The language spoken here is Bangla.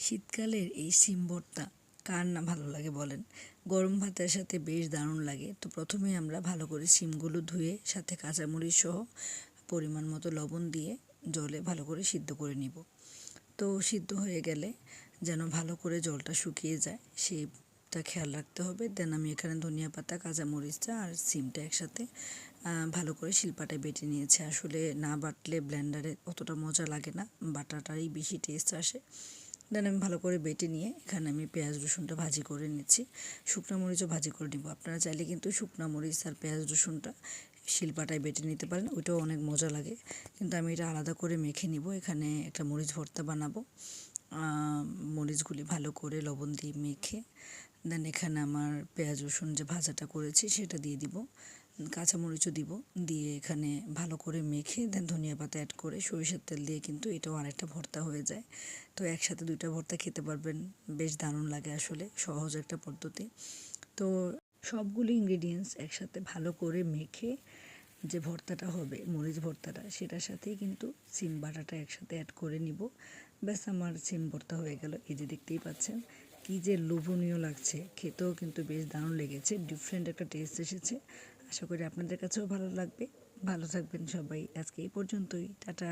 শীতকালের এই শিম ভর্তা কার না ভালো লাগে বলেন। গরম ভাতের সাথে বেশ দারুণ লাগে। তো প্রথমেই আমরা ভালো করে শিমগুলো ধুয়ে সাথে কাঁচামরিচ সহ পরিমাণ মতো লবণ দিয়ে জলে ভালো করে সিদ্ধ করে নিব। তো সিদ্ধ হয়ে গেলে যেন ভালো করে জলটা শুকিয়ে যায় সেটা খেয়াল রাখতে হবে। দেন আমি এখানে ধনিয়া পাতা, কাঁচামরিচটা আর সিমটা একসাথে ভালো করে শিলপাটায় বেটে নিয়েছি। আসলে না বাটলে ব্লেন্ডারে অতটা মজা লাগে না, বাটাটারই বেশি টেস্ট আসে। দেন আমি ভালো করে বেটে নিয়ে এখানে আমি পেঁয়াজ রসুনটা ভাজি করে নিচ্ছি, শুকনো মরিচও ভাজি করে নিব। আপনারা চাইলে কিন্তু শুকনো মরিচ আর পেঁয়াজ রসুনটা শিলপাটায় বেটে নিতে পারেন, ওইটাও অনেক মজা লাগে। কিন্তু আমি এটা আলাদা করে মেখে নিব। এখানে একটা মরিচ ভর্তা বানাবো। মরিচগুলি ভালো করে লবণ দিয়ে মেখে দেন এখানে আমার পেঁয়াজ রসুন যে ভাজাটা করেছি সেটা দিয়ে দিব, কাঁচামরিচও দিব, দিয়ে এখানে ভালো করে মেখে দেন ধনিয়া পাতা অ্যাড করে সরিষার তেল দিয়ে কিন্তু এটাও আরেকটা ভর্তা হয়ে যায়। তো একসাথে দুইটা ভর্তা খেতে পারবেন, বেশ দারুণ লাগে। আসলে সহজ একটা পদ্ধতি। তো সবগুলো ইনগ্রেডিয়েন্টস একসাথে ভালো করে মেখে যে ভর্তাটা হবে, মরিচ ভর্তাটা, সেটার সাথেই কিন্তু সিম বাটাটা একসাথে অ্যাড করে নিব। ব্যাস আমার সিম ভর্তা হয়ে গেল। এই যে দেখতেই পাচ্ছেন কী যে লোভনীয় লাগছে, খেতেও কিন্তু বেশ দারুণ লেগেছে, ডিফারেন্ট একটা টেস্ট এসেছে। আশা করি আপনাদের কাছেও ভালো লাগবে। ভালো থাকবেন সবাই। আজকে এই পর্যন্তই, টাটা।